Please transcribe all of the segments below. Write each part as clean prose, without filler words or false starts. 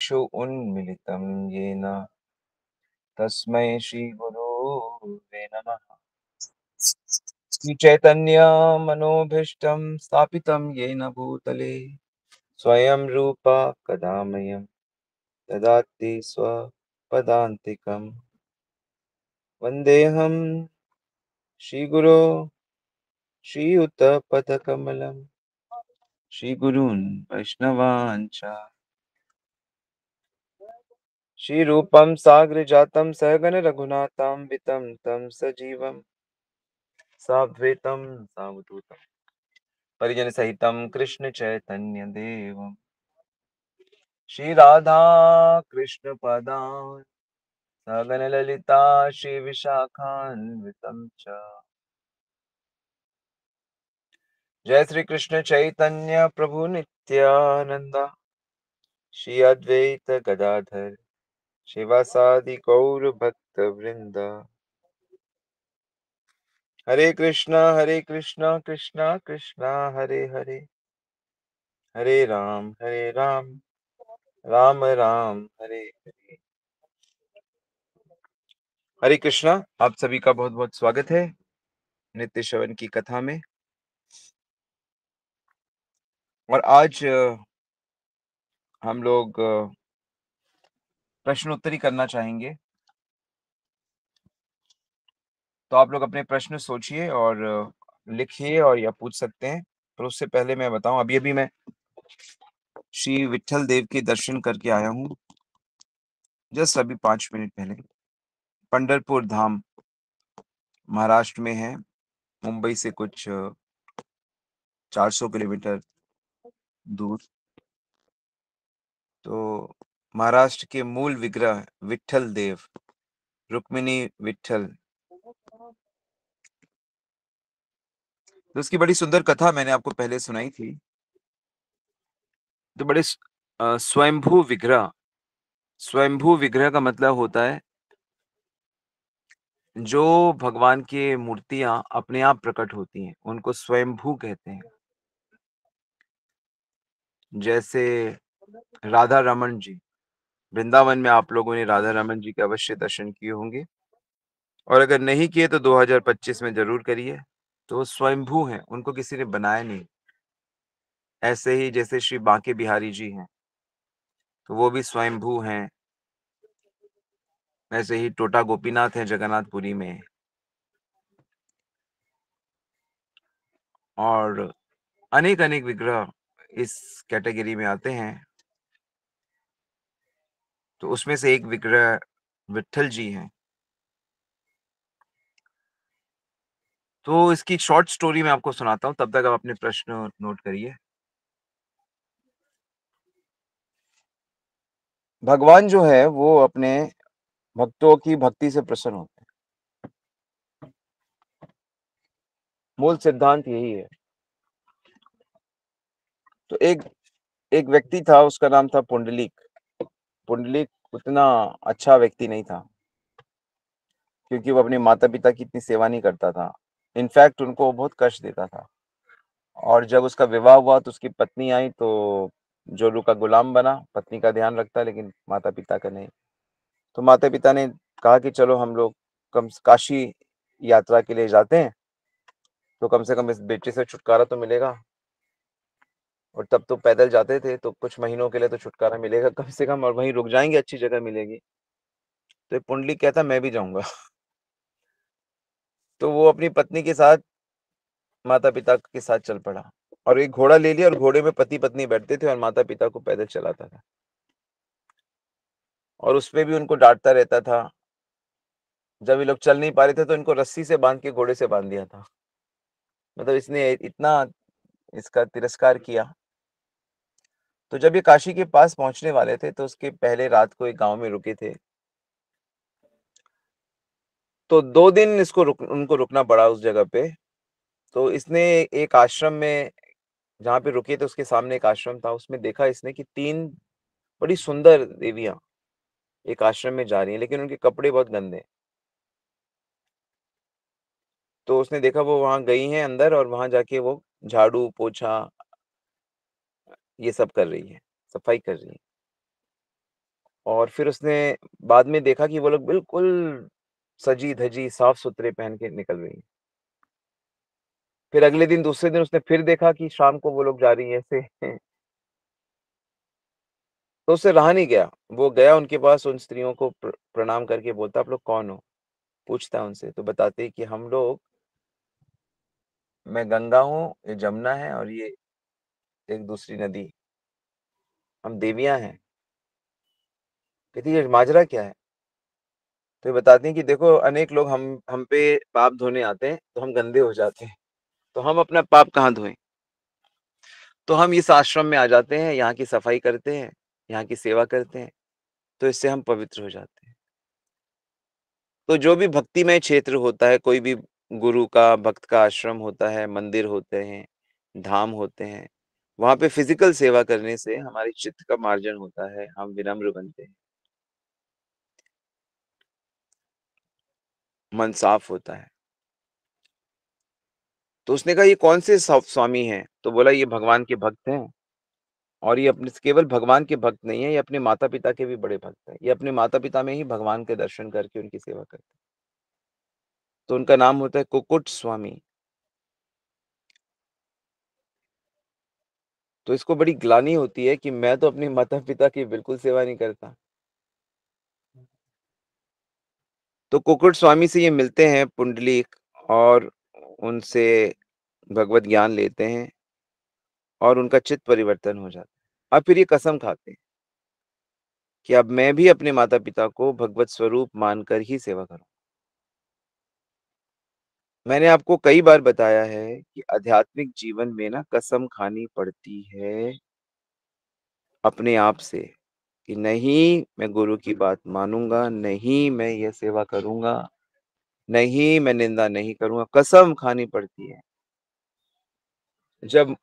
चक्षु उन्मिलितं येन तस्मै श्रीगुरुवे नमः। श्रीचैतन्यमनोभीष्टं स्थापितं येन भूतले स्वयं रूपा कदा मह्यं ददाति स्वपदान्तिकं। वन्देऽहं श्रीगुरो श्रीयुतपदकमलं श्रीगुरून् वैष्णवांश्च श्रीरूपं साग्रजातं सहगण रघुनाथान्वितं तं सजीवं साद्वैतं सावधूतं परिजन सहितं कृष्ण चैतन्य देवं श्री राधा कृष्ण पदान् सगन ललिता श्री विशाखान्वितं च। जय श्री कृष्ण चैतन्य प्रभु नित्यानंद श्री अद्वैत गदाधर शिवासादि गौर भक्त वृंद। हरे कृष्णा कृष्णा कृष्णा हरे हरे, हरे राम राम राम हरे हरे। हरे कृष्णा, आप सभी का बहुत बहुत स्वागत है नित्य श्रवण की कथा में। और आज हम लोग प्रश्नोत्तरी करना चाहेंगे। तो आप लोग अपने प्रश्न सोचिए और लिखिए और या पूछ सकते हैं। पर उससे पहले मैं बताऊं, अभी मैं श्री विट्ठल देव के दर्शन करके आया हूँ, जस्ट अभी 5 मिनट पहले। पंढरपुर धाम महाराष्ट्र में है, मुंबई से कुछ 400 किलोमीटर दूर। तो महाराष्ट्र के मूल विग्रह विट्ठल देव, रुक्मिणी विट्ठल, तो उसकी बड़ी सुंदर कथा मैंने आपको पहले सुनाई थी। तो बड़े स्वयंभू विग्रह का मतलब होता है जो भगवान की मूर्तियां अपने आप प्रकट होती हैं, उनको स्वयंभू कहते हैं। जैसे राधा रमन जी, वृंदावन में आप लोगों ने राधा रमन जी के अवश्य दर्शन किए होंगे, और अगर नहीं किए तो 2025 में जरूर करिए। तो वो स्वयंभू हैं, उनको किसी ने बनाया नहीं। ऐसे ही जैसे श्री बांके बिहारी जी हैं, तो वो भी स्वयंभू हैं। ऐसे ही टोटा गोपीनाथ हैं जगन्नाथपुरी में, और अनेक अनेक विग्रह इस कैटेगरी में आते हैं। तो उसमें से एक विग्रह विट्ठल जी हैं। तो इसकी शॉर्ट स्टोरी मैं आपको सुनाता हूँ, तब तक आप अपने प्रश्न नोट करिए। भगवान जो है वो अपने भक्तों की भक्ति से प्रसन्न होते हैं। मूल सिद्धांत यही है। तो एक एक व्यक्ति था, उसका नाम था पुंडलीक। पुंडलीक उतना अच्छा व्यक्ति नहीं था, क्योंकि वो अपने माता पिता की इतनी सेवा नहीं करता था। इनफैक्ट उनको वो बहुत कष्ट देता था। और जब उसका विवाह हुआ तो उसकी पत्नी आई, तो जोरू का गुलाम बना, पत्नी का ध्यान रखता लेकिन माता पिता का नहीं। तो माता पिता ने कहा कि चलो हम लोग काशी यात्रा के लिए जाते हैं, तो कम से कम इस बेटे से छुटकारा तो मिलेगा। और तब तो पैदल जाते थे, तो कुछ महीनों के लिए तो छुटकारा मिलेगा कम से कम, और वहीं रुक जाएंगे, अच्छी जगह मिलेगी। तो ये पुंडलिक कहता मैं भी जाऊंगा। तो वो अपनी पत्नी के साथ माता पिता के साथ चल पड़ा, और एक घोड़ा ले लिया, और घोड़े में पति पत्नी बैठते थे और माता पिता को पैदल चलाता था। और उसमें भी उनको डांटता रहता था। जब ये लोग चल नहीं पा रहे थे तो इनको रस्सी से बांध के घोड़े से बांध दिया था। मतलब इसने इतना इसका तिरस्कार किया। तो जब ये काशी के पास पहुंचने वाले थे, तो उसके पहले रात को एक गांव में रुके थे। तो 2 दिन उनको रुकना पड़ा उस जगह पे। तो इसने एक आश्रम में, जहाँ पे रुके थे उसके सामने एक आश्रम था, उसमें देखा इसने कि 3 बड़ी सुंदर देवियां एक आश्रम में जा रही हैं, लेकिन उनके कपड़े बहुत गंदे हैं। तो उसने देखा वो वहां गई हैं अंदर, और वहां जाके वो झाड़ू पोछा ये सब कर रही है, सफाई कर रही है। और फिर उसने बाद में देखा कि वो लोग बिल्कुल सजी-धजी, साफ-सुथरे पहन के निकल रही हैं। फिर अगले दिन, दूसरे दिन उसने फिर देखा कि शाम को वो लोग जा रही हैं ऐसे। तो उससे रहा नहीं गया। वो गया उनके पास, उन स्त्रियों को प्रणाम करके बोलता, "आप लोग कौन हो?" पूछता है उनसे, तो बताते हैं कि हम लोग, मैं गंगा हूँ, ये जमुना है और ये एक दूसरी नदी, हम देवियाँ हैं। कहती है, "ये माजरा क्या है?" तो ये बताती हैं कि देखो, अनेक लोग हम पे पाप धोने आते हैं, तो हम गंदे हो जाते हैं। तो हम अपना पाप कहाँ धोएँ? तो हम इस आश्रम में आ जाते हैं, यहाँ की सफाई करते हैं, यहाँ की सेवा करते हैं, तो इससे हम पवित्र हो जाते हैं। तो जो भी भक्तिमय क्षेत्र होता है, कोई भी गुरु का, भक्त का आश्रम होता है, मंदिर होते हैं, धाम होते हैं, वहाँ पे फिज़िकल सेवा करने से हमारे चित्त का मार्जन होता है, हम विनम्र बनते हैं, मन साफ होता है। तो उसने कहा, "ये कौन से स्वामी हैं?" तो बोला, "ये भगवान के भक्त हैं और ये अपने केवल भगवान के भक्त नहीं है, ये अपने माता-पिता के भी बड़े भक्त हैं। ये अपने माता-पिता में ही भगवान के दर्शन करके उनकी सेवा करते हैं।" तो उनका नाम होता है कुक्कुट स्वामी। तो इसको बड़ी ग्लानि होती है कि मैं तो अपने माता-पिता की बिल्कुल सेवा नहीं करता। तो कुक्कुट स्वामी से ये मिलते हैं पुंडलीक, और उनसे भगवत ज्ञान लेते हैं और उनका चित्त परिवर्तन हो जाता है। अब फिर ये कसम खाते हैं कि अब मैं भी अपने माता-पिता को भगवत स्वरूप मानकर ही सेवा करूँ। मैंने आपको कई बार बताया है कि आध्यात्मिक जीवन में ना कसम खानी पड़ती है अपने आप से, कि नहीं मैं गुरु की बात मानूँगा, नहीं मैं ये सेवा करूँगा, नहीं मैं निंदा नहीं करूँगा, कसम खानी पड़ती है। जब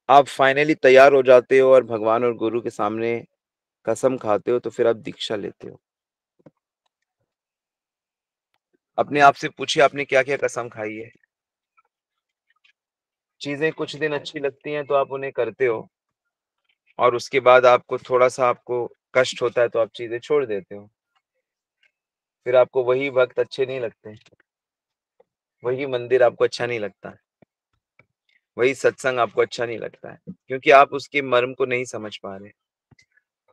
आप फाइनली तैयार हो जाते हो और भगवान और गुरु के सामने कसम खाते हो, तो फिर आप दीक्षा लेते हो। अपने आप से पूछिए, आपने क्या-क्या कसम खाई है? चीज़ें कुछ दिन अच्छी लगती हैं तो आप उन्हें करते हो, और उसके बाद आपको थोड़ा-सा आपको कष्ट होता है तो आप चीज़ें छोड़ देते हो। फिर आपको वही भक्त अच्छे नहीं लगते, वही मंदिर आपको अच्छा नहीं लगता, वही सत्संग आपको अच्छा नहीं लगता है, क्योंकि आप उसके मर्म को नहीं समझ पा रहे।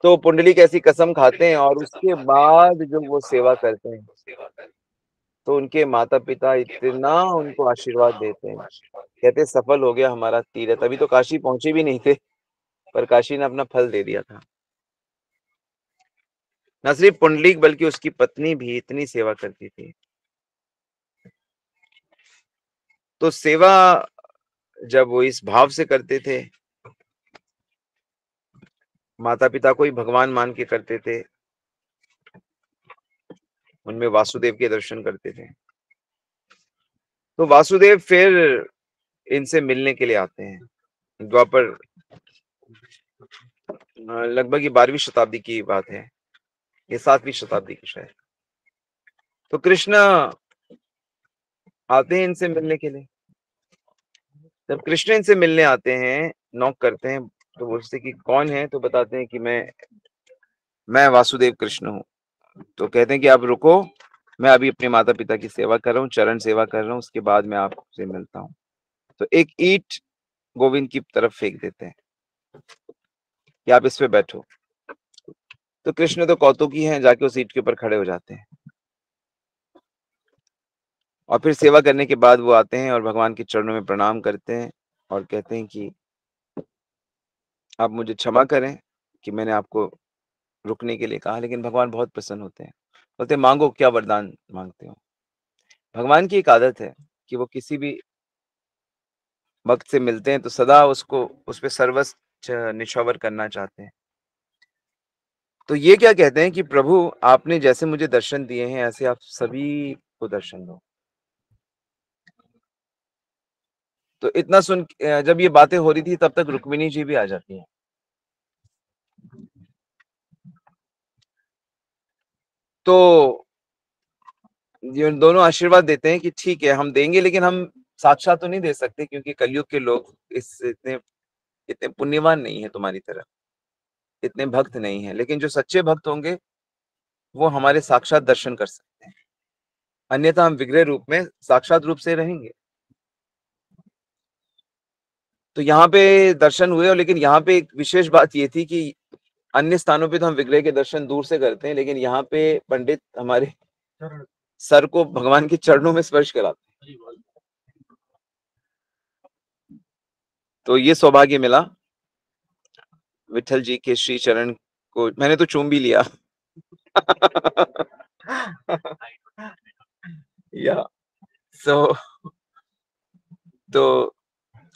तो पुंडलिक ऐसी कसम खाते हैं और उसके बाद जब वो सेवा करते हैं, तो उनके माता-पिता इतना उनको आशीर्वाद देते हैं। कहते हैं, सफल हो गया हमारा तीरथ। अभी तो काशी पहुँचे भी नहीं थे, पर काशी ने अपना फल दे दिया था। न सिर्फ पुंडलीक बल्कि उसकी पत्नी भी इतनी सेवा करती थी। तो सेवा जब वो इस भाव से करते थे, माता-पिता को ही भगवान मान के करते थे, उनमें वासुदेव के दर्शन करते थे। तो वासुदेव फिर इनसे मिलने के लिए आते हैं। द्वापर लगभग ये 12वीं शताब्दी की बात है, ये 7वीं शताब्दी की शायद। तो कृष्ण आते हैं इनसे मिलने के लिए। जब कृष्ण इनसे मिलने आते हैं, नॉक करते हैं, तो पूछते कि कौन है? तो बताते हैं कि मैं वासुदेव कृष्ण हूँ। तो कहते हैं कि आप रुको, मैं अभी अपने माता-पिता की सेवा कर रहा हूँ, चरण सेवा कर रहा हूँ, उसके बाद मैं आपसे मिलता हूँ। तो एक ईंट गोविंद की तरफ फेंक देते हैं कि आप इस पे बैठो। तो कृष्ण तो कौतुकी हैं, जाके उस ईंट के ऊपर खड़े हो जाते हैं। और फिर सेवा करने के बाद वो आते हैं और भगवान के चरणों में प्रणाम करते हैं और कहते हैं कि आप मुझे क्षमा करें कि मैंने आपको रुकने के लिए कहा, लेकिन भगवान बहुत प्रसन्न होते हैं। बोलते हैं, माँगो, क्या वरदान माँगते हो? भगवान की एक आदत है कि वो किसी भी भक्त से मिलते हैं तो सदा उसको उस पे सर्वस्व निछावर करना चाहते हैं। तो ये क्या कहते हैं कि प्रभु, आपने जैसे मुझे दर्शन दिए हैं, ऐसे आप सभी को दर्शन दो। तो इतना जब ये बातें हो रही थी, तब तक रुक्मिणी जी भी आ जाती हैं। तो ये दोनों आशीर्वाद देते हैं कि ठीक है, हम देंगे, लेकिन हम साक्षात तो नहीं दे सकते, क्योंकि कलयुग के लोग इतने इतने पुण्यवान नहीं है तुम्हारी तरह। इतने भक्त नहीं हैं, लेकिन जो सच्चे भक्त होंगे वो हमारे साक्षात दर्शन कर सकते हैं, अन्यथा हम विग्रह रूप में साक्षात रूप से रहेंगे। तो यहाँ पे दर्शन हुए, और लेकिन यहाँ पे एक विशेष बात ये थी कि अन्य स्थानों पे तो हम विग्रह के दर्शन दूर से करते हैं, लेकिन यहाँ पे पंडित हमारे सर को भगवान के चरणों में स्पर्श कराते हैं। तो ये सौभाग्य मिला विठल जी के श्री चरण को, मैंने तो चूम भी लिया। या सो तो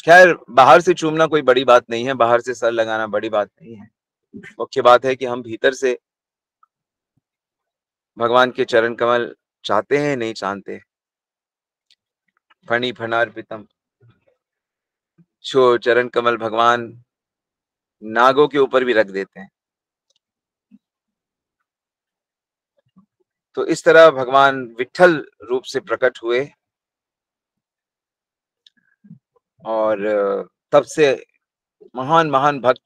खैर, बाहर से चूमना कोई बड़ी बात नहीं है, बाहर से सर लगाना बड़ी बात नहीं है। मुख्य बात है कि हम भीतर से भगवान के चरण कमल चाहते हैं, नहीं चाहते। फणी फणार्पितम, जो चरण कमल भगवान नागों के ऊपर भी रख देते हैं। तो इस तरह भगवान विठल रूप से प्रकट हुए, और तब से महान महान भक्त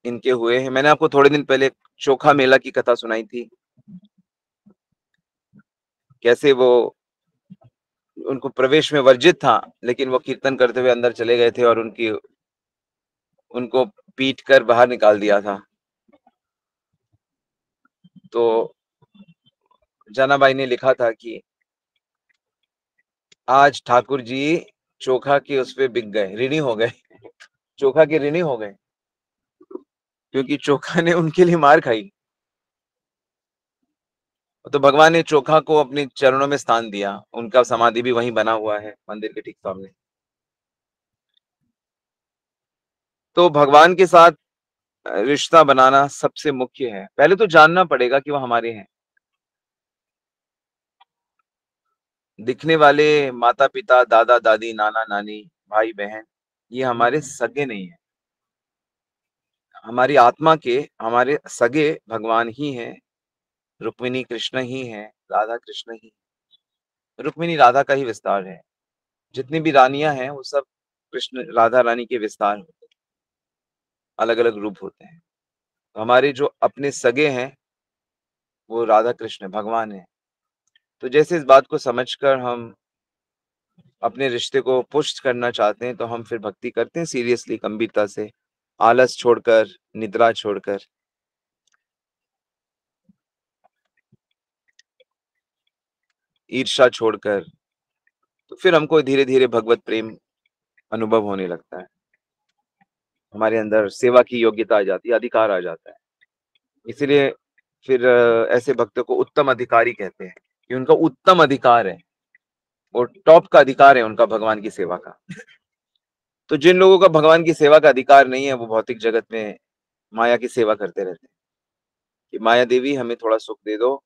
इनके हुए हैं। मैंने आपको थोड़े दिन पहले चोखा मेला की कथा सुनाई थी, कैसे वो उनको प्रवेश में वर्जित था, लेकिन वो कीर्तन करते हुए अंदर चले गए थे और उनको पीट कर बाहर निकाल दिया था। तो जनाबाई ने लिखा था कि आज ठाकुर जी चोखा के उस पे बिक गए, ऋणी हो गए, चोखा के ऋणी हो गए, क्योंकि चोखा ने उनके लिए मार खाई। तो भगवान ने चोखा को अपने चरणों में स्थान दिया, उनका समाधि भी वहीं बना हुआ है मंदिर के ठीक सामने। तो भगवान के साथ रिश्ता बनाना सबसे मुख्य है। पहले तो जानना पड़ेगा कि वो हमारे हैं। दिखने वाले माता पिता, दादा दादी, नाना नानी, भाई बहन, ये हमारे सगे नहीं है। हमारी आत्मा के हमारे सगे भगवान ही हैं, रुक्मिणी कृष्ण ही हैं, राधा कृष्ण ही। रुक्मिणी राधा का ही विस्तार है, जितनी भी रानियां हैं वो सब कृष्ण राधा रानी के विस्तार होते हैं, अलग अलग रूप होते हैं। तो हमारे जो अपने सगे हैं वो राधा कृष्ण भगवान है। तो जैसे इस बात को समझकर हम अपने रिश्ते को पुष्ट करना चाहते हैं, तो हम फिर भक्ति करते हैं सीरियसली, गंभीरता से, आलस छोड़कर, निद्रा छोड़कर। ईर्ष्या छोड़कर। तो फिर हमको धीरे धीरे भगवत प्रेम अनुभव होने लगता है, हमारे अंदर सेवा की योग्यता आ जाती है, अधिकार आ जाता है। इसलिए फिर ऐसे भक्तों को उत्तम अधिकारी कहते हैं, कि उनका उत्तम अधिकार है, वो टॉप का अधिकार है उनका भगवान की सेवा का। तो जिन लोगों का भगवान की सेवा का अधिकार नहीं है, वो भौतिक जगत में माया की सेवा करते रहते हैं, कि माया देवी हमें थोड़ा सुख दे दो।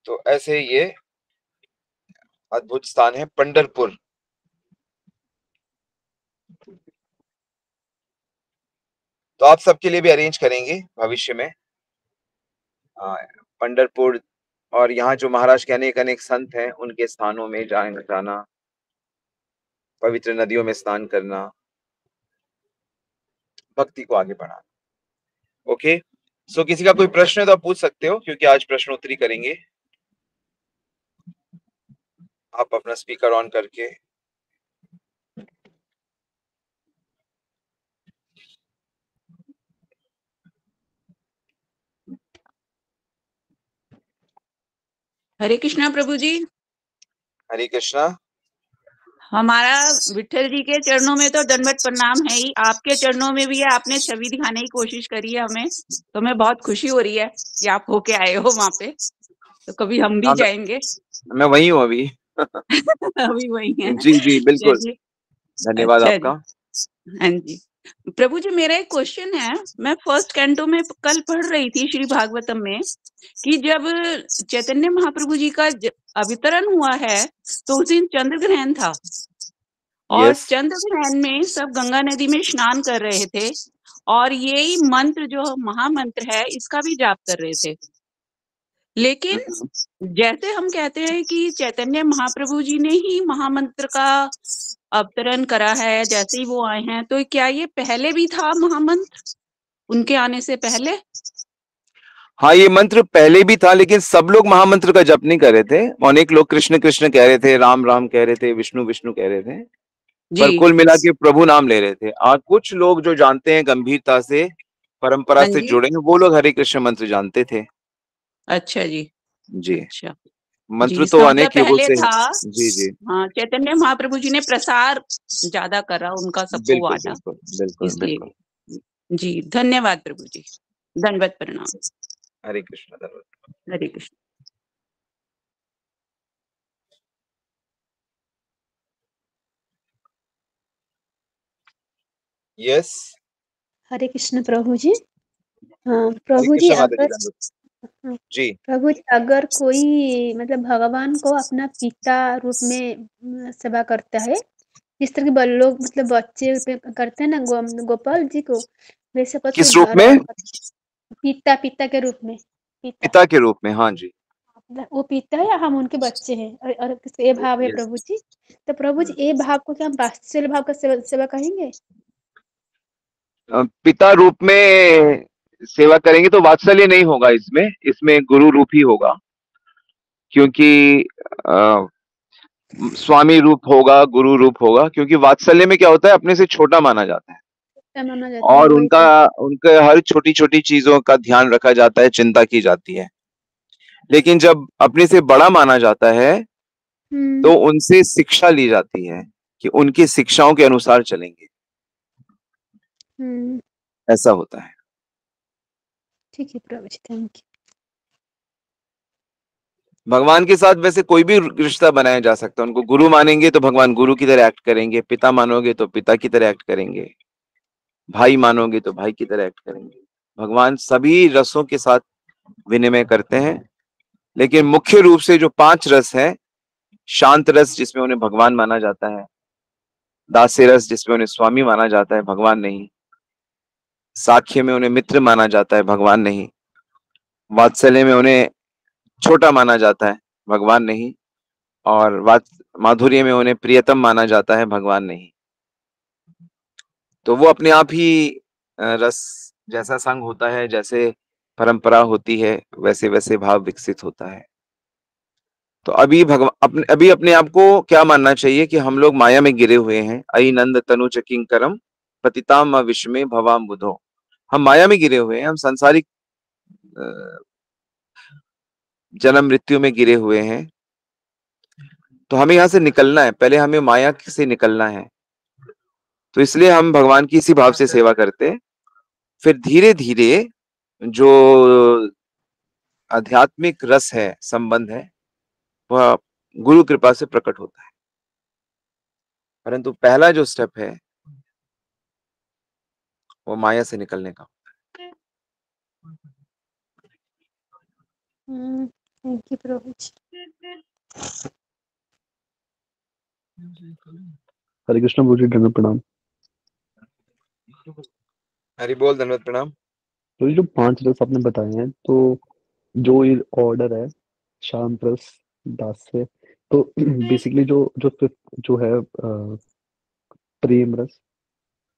तो ऐसे ये अद्भुत स्थान है पंढरपुर। तो आप सबके लिए भी अरेंज करेंगे भविष्य में पंढरपुर, और यहाँ जो महाराष्ट्र के अनेक अनेक संत हैं उनके स्थानों में जाना, पवित्र नदियों में स्नान करना, भक्ति को आगे बढ़ाना। ओके, सो किसी का कोई प्रश्न है तो आप पूछ सकते हो, क्योंकि आज प्रश्नोत्तरी करेंगे। आप अपना स्पीकर ऑन करके। हरे कृष्णा प्रभु जी। हरे कृष्णा। हमारा विठल जी के चरणों में तो दंडवत प्रणाम है ही, आपके चरणों में भी आपने छवि दिखाने की कोशिश करी है हमें, तो हमें बहुत खुशी हो रही है कि आप होके आए हो वहां पे। तो कभी हम भी जाएंगे। मैं वही हूँ अभी। अभी वही है। जी जी बिल्कुल, धन्यवाद अच्छा आपका। हाँ जी प्रभु जी, मेरा एक क्वेश्चन है। मैं फर्स्ट कैंटो में कल पढ़ रही थी श्री भागवतम में, कि जब चैतन्य महाप्रभु जी का अवतरण हुआ है तो उस दिन चंद्र ग्रहण था, और चंद्र ग्रहण में सब गंगा नदी में स्नान कर रहे थे, और यही मंत्र जो महामंत्र है इसका भी जाप कर रहे थे। लेकिन जैसे हम कहते हैं कि चैतन्य महाप्रभु जी ने ही महामंत्र का अवतरण करा है, जैसे ही वो आए हैं, तो क्या ये पहले भी था महामंत्र उनके आने से पहले? हाँ, ये मंत्र पहले भी था, लेकिन सब लोग महामंत्र का जप नहीं कर रहे थे। अनेक लोग कृष्ण कृष्ण कह रहे थे, राम राम कह रहे थे, विष्णु विष्णु कह रहे थे, पर जी। कुल मिला के प्रभु नाम ले रहे थे। और कुछ लोग जो जानते हैं गंभीरता से, परंपरा हाँ से जी। जुड़े हैं, वो लोग हरे कृष्ण मंत्र जानते थे। अच्छा जी। जी, अच्छा जी, मंत्र तो इसका मतलब अनेक युगों पहले से है। था। जी जी, हाँ, चैतन्य महाप्रभु जी ने प्रसार ज्यादा करा, उनका सबको बिल्कुल बांटा, बिल्कुल बिल्कुल बिल्कुल। इसलिए। जी, धन्यवाद प्रभु जी। दंडवत प्रणाम। हरे कृष्ण धन्यवाद। हरे कृष्ण। यस, हरे कृष्ण प्रभु जी। हाँ हरे प्रभु जी, कृष्ण माता जी अगर धन्यवाद। हाँ, जी, प्रभु जी अगर कोई मतलब भगवान को अपना पिता रूप में सेवा करता है, जिस तरह के लोग मतलब बच्चे पे करते हैं ना गोपाल जी को, वैसे कुछ किस रूप में? पिता पिता के रूप में, पिता पिता के रूप में, हाँ जी। मतलब वो पिता है या हम उनके बच्चे हैं, और ये भाव है यस, प्रभु जी, तो प्रभु जी ये भाव को क्या हम वात्सल्य भाव का सेवा कहेंगे? पिता रूप में सेवा करेंगे तो वात्सल्य नहीं होगा, इसमें इसमें गुरु रूप ही होगा, क्योंकि अ, स्वामी रूप होगा, गुरु रूप होगा। क्योंकि वात्सल्य में क्या होता है, अपने से छोटा माना जाता है क्या माना जाता है, और वही उनका तो। उनके हर छोटी छोटी चीजों का ध्यान रखा जाता है, चिंता की जाती है। लेकिन जब अपने से बड़ा माना जाता है तो उनसे शिक्षा ली जाती है कि उनकी शिक्षाओं के अनुसार चलेंगे, ऐसा होता है। ठीक है प्रभु जी, थैंक यू। भगवान के साथ वैसे कोई भी रिश्ता बनाया जा सकता है। उनको गुरु मानेंगे तो भगवान गुरु की तरह एक्ट करेंगे, पिता मानोगे तो पिता की तरह एक्ट करेंगे, भाई मानोगे तो भाई की तरह एक्ट करेंगे। भगवान सभी रसों के साथ विनिमय करते हैं, लेकिन मुख्य रूप से जो 5 रस है, शांत रस जिसमें उन्हें भगवान माना जाता है, दास्य रस जिसमें उन्हें स्वामी माना जाता है, भगवान नहीं, साख्य में उन्हें मित्र माना जाता है, भगवान नहीं, वात्सल्य में उन्हें छोटा माना जाता है, भगवान नहीं, और माधुर्य में उन्हें प्रियतम माना जाता है, भगवान नहीं। तो वो अपने आप ही रस जैसा संग होता है, जैसे परंपरा होती है, वैसे वैसे भाव विकसित होता है। तो अभी अभी अपने आप को क्या मानना चाहिए कि हम लोग माया में गिरे हुए हैं। अई नंद तनु च किंकरम पतिताम विश्मे भवाम बुधो। हम माया में गिरे हुए हैं, हम सांसारिक जन्म मृत्यु में गिरे हुए हैं। तो हमें यहाँ से निकलना है, पहले हमें माया से निकलना है। तो इसलिए हम भगवान की इसी भाव से सेवा करते हैं। फिर धीरे धीरे जो आध्यात्मिक रस है, संबंध है, वह गुरु कृपा से प्रकट होता है। परंतु पहला जो स्टेप है वो माया से निकलने का। थैंक यू प्रभु जी। हरे कृष्ण प्रभु जी, दंडवत प्रणाम। हरि बोल, दंडवत प्रणाम। तो ये जो 5 रस आपने बताए हैं, तो जो ये ऑर्डर है, शांत रस, दास्य, तो बेसिकली जो जो fifth जो है प्रेम रस,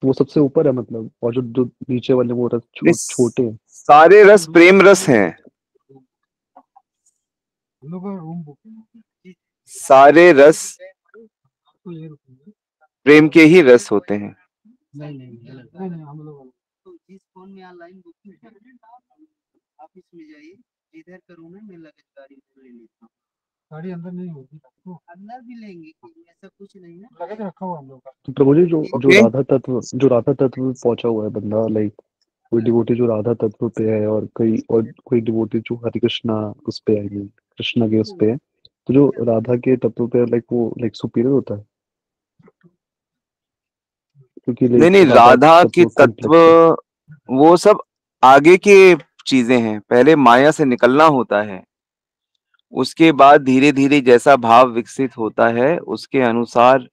वो सबसे ऊपर है मतलब, और जो जो नीचे वाले वो रस छोटे हैं। सारे रस प्रेम रस हैं, सारे रस प्रेम के ही रस होते हैं। नहीं हम लोग तो जिस फोन में ऑनलाइन बुकिंग है, ऑफिस में जाइए, इधर करूँ ना, मैं लगेज गाड़ी ले लेता हूँ। गाड़ी अंदर नहीं होगी, तो अंदर भी लेंगे, ऐसा कुछ नहीं ना, लगेज रखा हुआ हम लोग का। तो प्रभु जी, जो ओके, जो राधा तत्व में पहुंचा हुआ है बंदा, लाइक कोई डिवोटी जो राधा तत्व पे है, और कोई डिवोटी जो हरे कृष्णा उस पे है, कृष्णा के उस पे है, तो जो राधा के तत्व पे लाइक वो लाइक सुपीरियर होता है, क्योंकि नहीं नहीं, राधा राधा के तत्व तत्व कॉम्प्लेक्स है। वो सब आगे के चीजें हैं। पहले माया से निकलना होता है, उसके बाद धीरे धीरे जैसा भाव विकसित होता है उसके अनुसार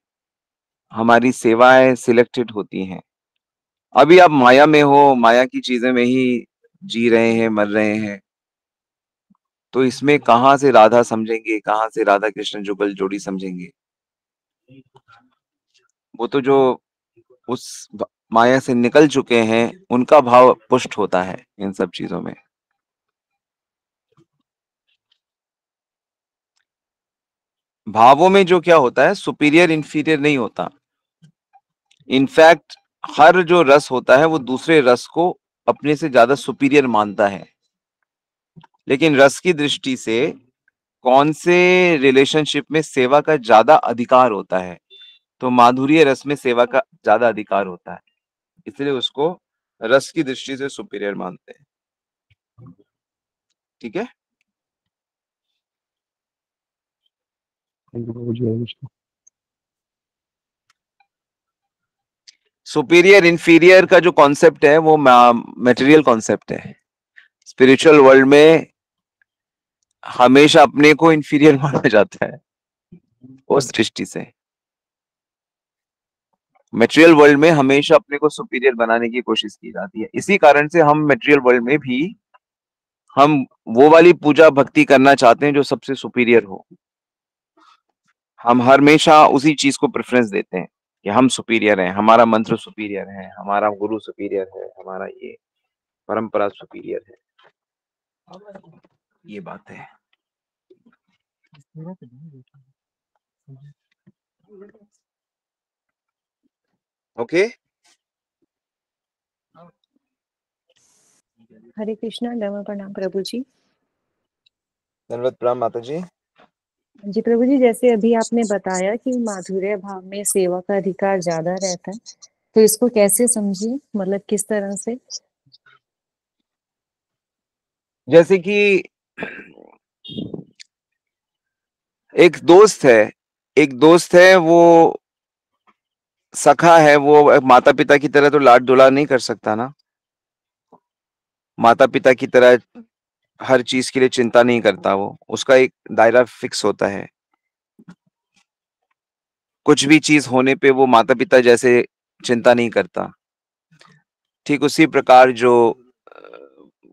हमारी सेवाएं सिलेक्टेड होती हैं। अभी आप माया में हो, माया की चीजें में ही जी रहे हैं, मर रहे हैं, तो इसमें कहाँ से राधा समझेंगे, कहाँ से राधा कृष्ण जुगल जोड़ी समझेंगे? वो तो जो उस माया से निकल चुके हैं उनका भाव पुष्ट होता है इन सब चीजों में। भावों में जो क्या होता है, सुपीरियर इंफीरियर नहीं होता। इनफैक्ट हर जो रस होता है वो दूसरे रस को अपने से ज्यादा सुपीरियर मानता है। लेकिन रस की दृष्टि से कौन से रिलेशनशिप में सेवा का ज्यादा अधिकार होता है, तो माधुर्य रस में सेवा का ज्यादा अधिकार होता है, इसलिए उसको रस की दृष्टि से सुपीरियर मानते हैं। ठीक है। Thank you Prabhuji, Hare Krishna. Superior inferior का जो कॉन्सेप्ट है वो मटेरियल कॉन्सेप्ट है। स्पिरिचुअल वर्ल्ड में हमेशा अपने को इंफीरियर माना जाता है उस दृष्टि से। मटेरियल वर्ल्ड में हमेशा अपने को सुपीरियर बनाने की कोशिश की जाती है। इसी कारण से हम मटेरियल वर्ल्ड में भी हम वो वाली पूजा भक्ति करना चाहते हैं जो सबसे सुपीरियर हो। हम हमेशा उसी चीज को प्रेफरेंस देते हैं कि हम सुपीरियर हैं, हमारा मंत्र सुपीरियर है, हमारा गुरु सुपीरियर है, हमारा ये परंपरा सुपीरियर है। ये बात है। ओके। हरे कृष्णा, दंडवत प्रणाम प्रभु जी। धन्यवाद प्रणाम माता जी। जी प्रभु जी, जैसे अभी आपने बताया कि माधुर्य भाव में सेवा का अधिकार ज्यादा रहता है, तो इसको कैसे समझे, मतलब किस तरह से? जैसे कि एक दोस्त है, वो सखा है, वो माता पिता की तरह तो लाड दुलार नहीं कर सकता ना। माता पिता की तरह हर चीज के लिए चिंता नहीं करता वो, उसका एक दायरा फिक्स होता है। कुछ भी चीज होने पे वो माता पिता जैसे चिंता नहीं करता। ठीक उसी प्रकार जो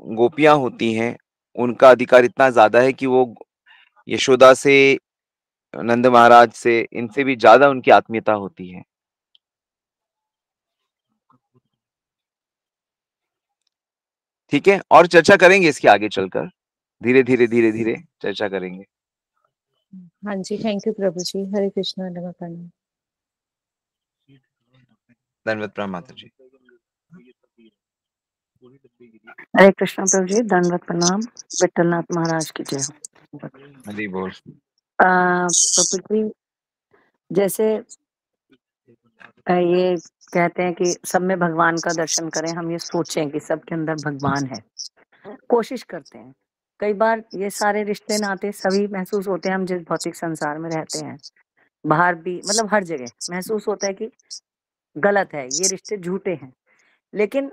गोपियां होती हैं, उनका अधिकार इतना ज्यादा है कि वो यशोदा से, नंद महाराज से, इनसे भी ज्यादा उनकी आत्मीयता होती है। ठीक है, और चर्चा करेंगे इसके आगे चलकर, धीरे धीरे चर्चा करेंगे। हाँ जी, थैंक यू प्रभु जी। हरे कृष्णा, दंडवत प्रणाम। धन्यवाद प्रणाम माता जी। हरे कृष्णा प्रभु जी, दंडवत प्रणाम। विठलनाथ महाराज की जय हो। हरि बोल। प्रभु जी, जैसे ये कहते हैं कि सब में भगवान का दर्शन करें, हम ये सोचें कि सबके अंदर भगवान है, कोशिश करते हैं। कई बार ये सारे रिश्ते नाते सभी महसूस होते हैं, हम जिस भौतिक संसार में रहते हैं, बाहर भी, मतलब हर जगह महसूस होता है कि गलत है, ये रिश्ते झूठे हैं। लेकिन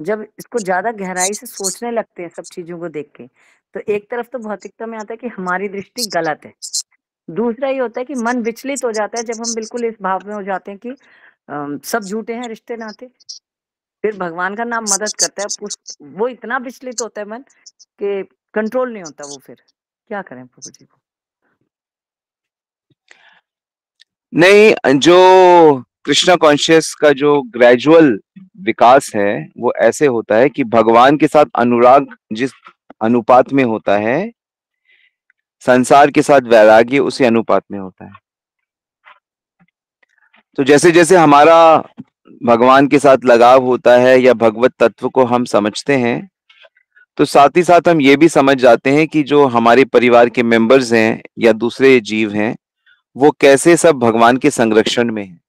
जब इसको ज्यादा गहराई से सोचने लगते हैं सब चीजों को देख के, तो एक तरफ तो भौतिकता में आता है कि हमारी दृष्टि गलत है, दूसरा ये होता है कि मन विचलित हो जाता है जब हम बिल्कुल इस भाव में हो जाते हैं कि सब झूठे हैं रिश्ते नाते। फिर भगवान का नाम मदद करता है, वो इतना विचलित होता है मन कि कंट्रोल नहीं होता वो। फिर क्या करें प्रभु जी को? नहीं, जो कृष्णा कॉन्शियस का जो ग्रेजुअल विकास है वो ऐसे होता है कि भगवान के साथ अनुराग जिस अनुपात में होता है, संसार के साथ वैराग्य उसी अनुपात में होता है। तो जैसे जैसे हमारा भगवान के साथ लगाव होता है या भगवत तत्व को हम समझते हैं, तो साथ ही साथ हम ये भी समझ जाते हैं कि जो हमारे परिवार के मेंबर्स हैं या दूसरे जीव हैं, वो कैसे सब भगवान के संरक्षण में हैं,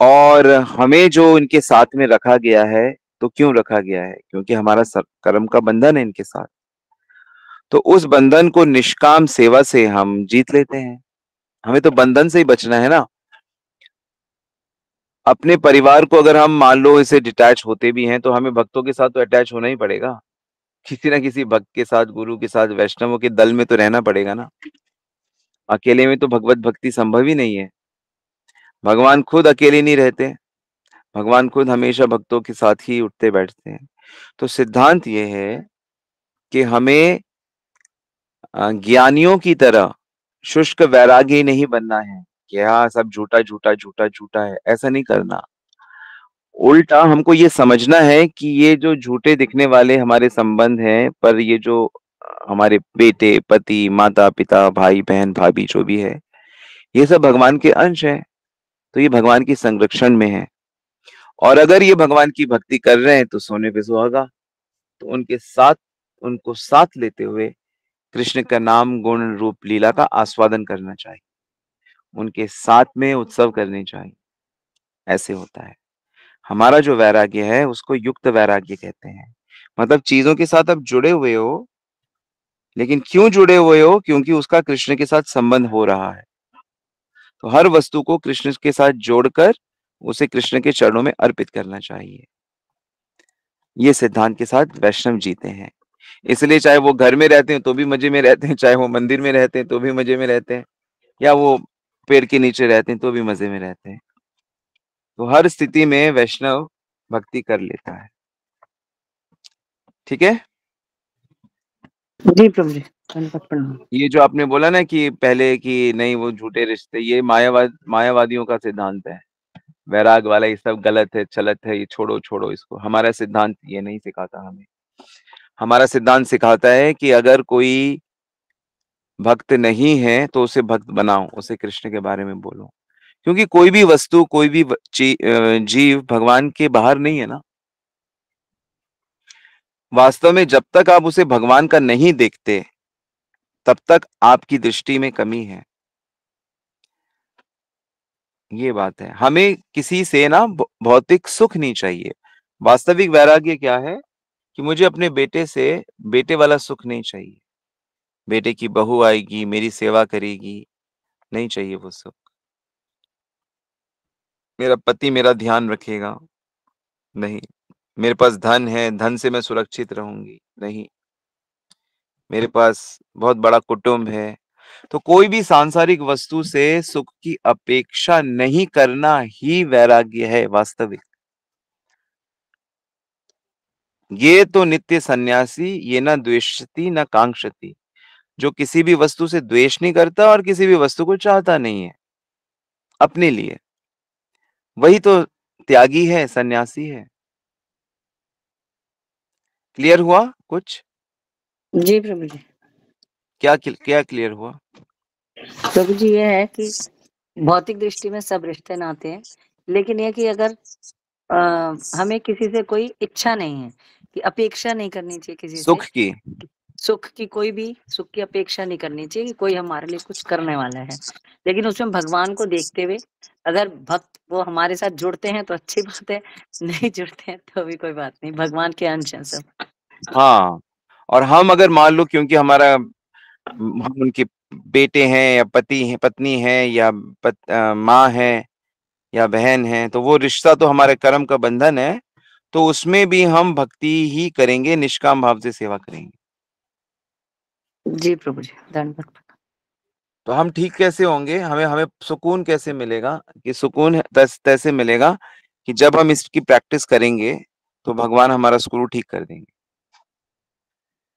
और हमें जो इनके साथ में रखा गया है, तो क्यों रखा गया है? क्योंकि हमारा कर्म का बंधन है इनके साथ। तो उस बंधन को निष्काम सेवा से हम जीत लेते हैं। हमें तो बंधन से ही बचना है ना। अपने परिवार को अगर हम मान लो इसे डिटैच होते भी हैं, तो हमें भक्तों के साथ तो अटैच होना ही पड़ेगा। किसी ना किसी भक्त के साथ, गुरु के साथ, वैष्णवों के दल में तो रहना पड़ेगा ना। अकेले में तो भगवत भक्ति संभव ही नहीं है। भगवान खुद अकेले नहीं रहते, भगवान खुद हमेशा भक्तों के साथ ही उठते बैठते हैं। तो सिद्धांत ये है कि हमें ज्ञानियों की तरह शुष्क वैरागी नहीं बनना है कि हाँ सब झूठा झूठा झूठा झूठा है, ऐसा नहीं करना। उल्टा हमको ये समझना है कि ये जो झूठे दिखने वाले हमारे संबंध हैं, पर ये जो हमारे बेटे, पति, माता, पिता, भाई, बहन, भाभी जो भी है, ये सब भगवान के अंश हैं। तो ये भगवान की संरक्षण में है। और अगर ये भगवान की भक्ति कर रहे हैं तो सोने पे सुहागा। तो उनको साथ लेते हुए कृष्ण का नाम, गुण, रूप, लीला का आस्वादन करना चाहिए। उनके साथ में उत्सव करने चाहिए। ऐसे होता है। हमारा जो वैराग्य है उसको युक्त वैराग्य कहते हैं। मतलब चीजों के साथ आप जुड़े हुए हो, लेकिन क्यों जुड़े हुए हो? क्योंकि उसका कृष्ण के साथ संबंध हो रहा है। तो हर वस्तु को कृष्ण के साथ जोड़कर उसे कृष्ण के चरणों में अर्पित करना चाहिए। ये सिद्धांत के साथ वैष्णव जीते हैं। इसलिए चाहे वो घर में रहते हैं तो भी मजे में रहते हैं, चाहे वो मंदिर में रहते हैं तो भी मजे में रहते हैं, या वो पेड़ के नीचे रहते हैं तो भी मजे में रहते हैं। तो हर स्थिति में वैष्णव भक्ति कर लेता है। ठीक है? जी प्रभु जी, धन्यवाद, प्रणाम। ये जो आपने बोला ना कि पहले कि नहीं वो झूठे रिश्ते, ये मायावादियों का सिद्धांत है। वैराग वाला ये सब गलत है, चलत है, ये छोड़ो छोड़ो इसको। हमारा सिद्धांत ये नहीं सिखाता हमें। हमारा सिद्धांत सिखाता है कि अगर कोई भक्त नहीं है तो उसे भक्त बनाओ, उसे कृष्ण के बारे में बोलो। क्योंकि कोई भी वस्तु, कोई भी जीव भगवान के बाहर नहीं है ना। वास्तव में जब तक आप उसे भगवान का नहीं देखते तब तक आपकी दृष्टि में कमी है। ये बात है। हमें किसी से ना भौतिक सुख नहीं चाहिए। वास्तविक वैराग्य क्या है कि मुझे अपने बेटे से बेटे वाला सुख नहीं चाहिए। बेटे की बहू आएगी, मेरी सेवा करेगी, नहीं चाहिए वो सुख। मेरा पति मेरा ध्यान रखेगा, नहीं। मेरे पास धन है, धन से मैं सुरक्षित रहूंगी, नहीं। मेरे पास बहुत बड़ा कुटुंब है। तो कोई भी सांसारिक वस्तु से सुख की अपेक्षा नहीं करना ही वैराग्य है वास्तविक। ये तो नित्य सन्यासी, ये ना द्वेषती ना कांक्षती, जो किसी भी वस्तु से द्वेष नहीं करता और किसी भी वस्तु को चाहता नहीं है अपने लिए, वही तो त्यागी है, सन्यासी है। क्लियर हुआ कुछ? जी प्रभु जी। क्या क्लियर हुआ? प्रभु जी ये है कि भौतिक दृष्टि में सब रिश्ते नाते हैं, लेकिन ये कि अगर हमें किसी से कोई इच्छा नहीं है, कि अपेक्षा नहीं करनी चाहिए किसी सुख से, की, सुख की कोई भी सुख की अपेक्षा नहीं करनी चाहिए कि कोई हमारे लिए कुछ करने वाला है। लेकिन उसमें भगवान को देखते हुए अगर भक्त वो हमारे साथ जुड़ते हैं तो अच्छी बात है, नहीं जुड़ते हैं तो भी कोई बात नहीं, भगवान के अंश हैं सब। हाँ। और हम अगर मान लो क्योंकि हम उनके बेटे हैं या पति हैं, पत्नी हैं या माँ है या बहन है, तो वो रिश्ता तो हमारे कर्म का बंधन है। तो उसमें भी हम भक्ति ही करेंगे, निष्काम भाव से सेवा करेंगे। जी प्रभु जी, धन्यवाद। तो हम ठीक कैसे होंगे? हमें सुकून कैसे मिलेगा? कि सुकून तैसे मिलेगा कि जब हम इसकी प्रैक्टिस करेंगे तो भगवान हमारा स्क्रू ठीक कर देंगे।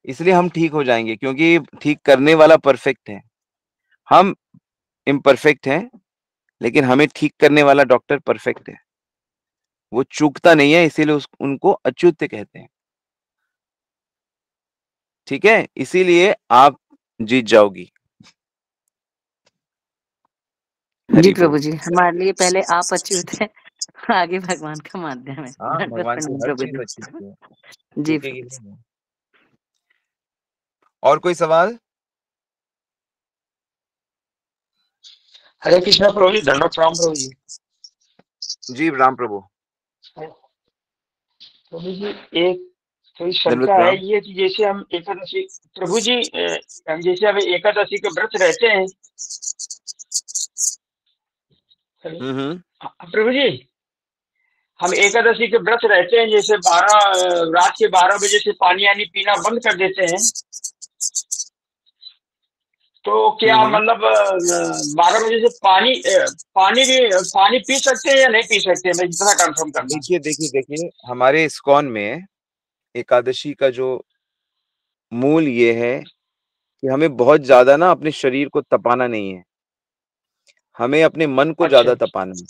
इसलिए हम ठीक हो जाएंगे, क्योंकि ठीक करने वाला परफेक्ट है। हम इम्परफेक्ट हैं, लेकिन हमें ठीक करने वाला डॉक्टर परफेक्ट है। वो चूकता नहीं है, इसीलिए उनको अच्युत कहते हैं। ठीक है? इसीलिए आप जीत जाओगी। जी हरि बोल। प्रभु जी, हमारे लिए पहले आप अच्युत हैं, आगे भगवान का माध्यम है। हाँ, धन्यवाद भगवान की प्रणाम हर प्रभु चीज जी। अच्छी है, जी चूकेगी प्रभु जी। नहीं। और कोई सवाल? हरे कृष्णा प्रभु जी, धन्यवाद प्रणाम प्रभु जी। जी राम प्रभु। प्रभु जी एक थोड़ी दंडवत शंका है, प्रणाम। ये कि जैसे हम एकादशी, प्रभु जी हम जैसे अब एकादशी के व्रत रहते हैं। हेलो प्रभु जी, हम एकादशी के व्रत रहते हैं, जैसे रात के 12 बजे से पानी यानी पीना बंद कर देते हैं, तो क्या मतलब 12 बजे से पानी पी सकते हैं या नहीं पी सकते हैं? मैं जितना कंफर्म करना है। देखिए हमारे इस्कॉन में एकादशी का जो मूल ये है कि हमें बहुत ज्यादा ना अपने शरीर को तपाना नहीं है, हमें अपने मन को अच्छा ज्यादा तपाना है।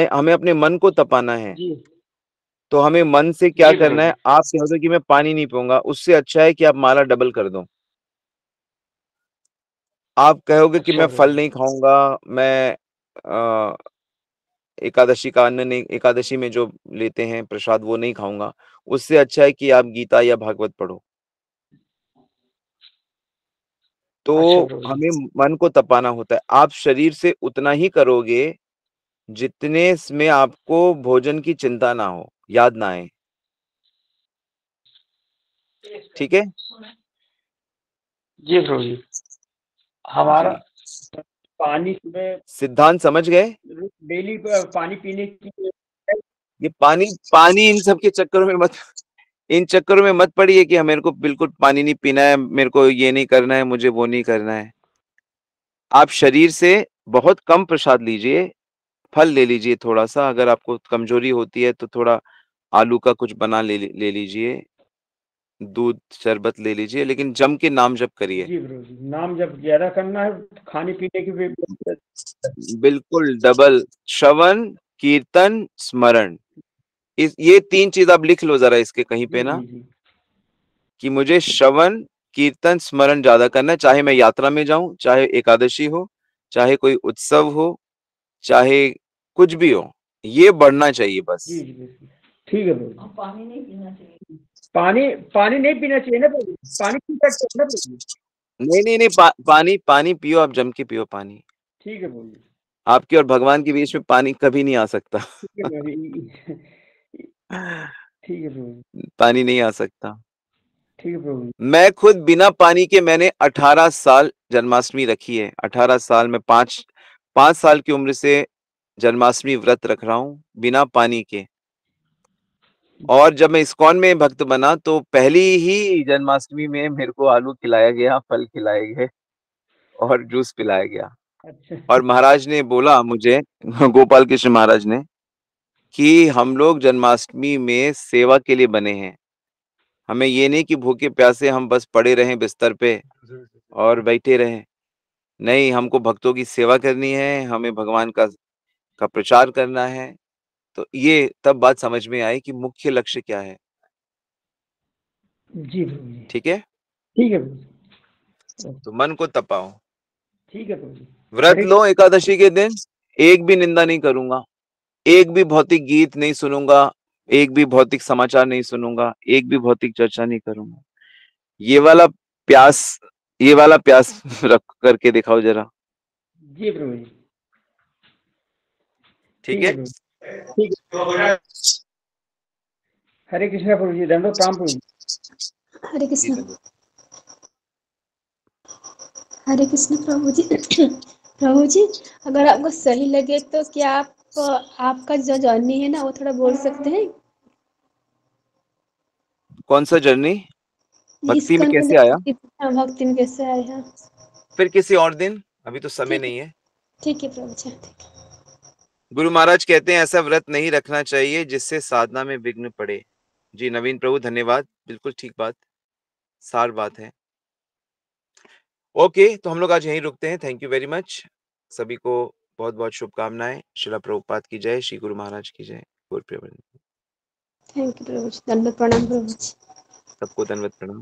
हमें अपने मन को तपाना है। जी तो हमें मन से क्या जी करना है, प्रभु आप कह दो कि मैं पानी नहीं पीऊंगा, उससे अच्छा है कि आप माला डबल कर दो। आप कहोगे कि अच्छा मैं फल प्रभु नहीं खाऊंगा, मैं एकादशी का अन्न नहीं, एकादशी में जो लेते हैं प्रसाद वो नहीं खाऊंगा, उससे अच्छा है कि आप गीता या भागवत पढ़ो। तो अच्छा प्रभु जी हमें मन को तपाना होता है। आप शरीर से उतना ही करोगे जितने में आपको भोजन की चिंता ना हो, याद ना आए। ठीक है जी प्रभु जी हमारा जी, पानी सुबह सिद्धांत समझ गए? डेली पानी पीने की ये पानी इन सब के चक्करों में मत पड़िए कि मेरे को बिल्कुल पानी नहीं पीना है, मेरे को ये नहीं करना है, मुझे वो नहीं करना है। आप शरीर से बहुत कम प्रसाद लीजिए, फल ले लीजिए थोड़ा सा, अगर आपको कमजोरी होती है तो थोड़ा आलू का कुछ बना ले लीजिए, दूध शरबत ले लीजिए, लेकिन जम के नाम जप करिए। जी प्रभु जी नाम जब ज्यादा करना है खाने पीने की भी बिल्कुल डबल, श्रवण कीर्तन स्मरण, ये 3 चीज आप लिख लो जरा इसके कहीं पे जी ना, जी जी कि मुझे श्रवण कीर्तन स्मरण ज्यादा करना है, चाहे मैं यात्रा में जाऊं, चाहे एकादशी हो, चाहे कोई उत्सव हो, चाहे कुछ भी हो, ये बढ़ना चाहिए बस। जी जी बिल्कुल ठीक है प्रभु पानी नहीं पीना चाहिए पानी नहीं पीना चाहिए ना प्रभु पानी पी सकते हैं ना प्रभु नहीं, पानी पियो, आप जम के पियो पानी। ठीक है प्रभु जी आपके और भगवान के बीच में पानी कभी नहीं आ सकता। ठीक है प्रभु जी ठीक है प्रभु जी पानी नहीं आ सकता। ठीक है प्रभु जी मैं खुद बिना पानी के मैंने 18 साल जन्माष्टमी रखी है। 18 साल में 5 साल की उम्र से जन्माष्टमी व्रत रख रहा हूँ बिना पानी के। और जब मैं इस्कॉन में भक्त बना तो पहली ही जन्माष्टमी में मेरे को आलू खिलाया गया, फल खिलाए गए और जूस पिलाया गया। अच्छा और महाराज ने बोला मुझे, गोपाल कृष्ण महाराज ने, कि हम लोग जन्माष्टमी में सेवा के लिए बने हैं। हमें ये नहीं कि भूखे प्यासे हम बस पड़े रहें बिस्तर पे और बैठे रहें। नहीं, हमको भक्तों की सेवा करनी है, हमें भगवान का प्रचार करना है। तो ये तब बात समझ में आई कि मुख्य लक्ष्य क्या है। जी प्रभु जी ठीक है, ठीक है प्रभु तो मन को तपाओ, ठीक है प्रभु जी व्रत लो। एकादशी के दिन एक भी निंदा नहीं करूंगा, एक भी भौतिक गीत नहीं सुनूंगा, एक भी भौतिक समाचार नहीं सुनूंगा, एक भी भौतिक चर्चा नहीं करूंगा। ये वाला प्यास रख करके दिखाओ जरा। जी प्रभु जी ठीक है, प्रभु ठीक है हरे कृष्णा प्रभु जी दंडो प्रणाम प्रभु जी हरे कृष्ण हरे कृष्ण प्रभु जी। प्रभु जी, अगर आपको सही लगे तो क्या आप आपका जो जर्नी है ना वो थोड़ा बोल सकते हैं? कौन सा जर्नी? भक्ति में इस्कॉन कैसे आया? भक्ति में कैसे आए हैं? फिर किसी और दिन, अभी तो समय ठीक है, नहीं है। ठीक है प्रभु जी, ठीक है। गुरु महाराज कहते हैं ऐसा व्रत नहीं रखना चाहिए जिससे साधना में विघ्न पड़े। जी नवीन प्रभु धन्यवाद, बिल्कुल ठीक बात, सार बात है। ओके, तो हम लोग आज यहीं रुकते हैं। Thank you very much. सभी को बहुत बहुत शुभकामनाएं। श्रील प्रभुपाद की जय, श्री गुरु महाराज की जय। गुरु प्रेम। थैंक यू प्रभु जी, दंडवत प्रणाम प्रभु जी। सबको धन्यवाद प्रणाम।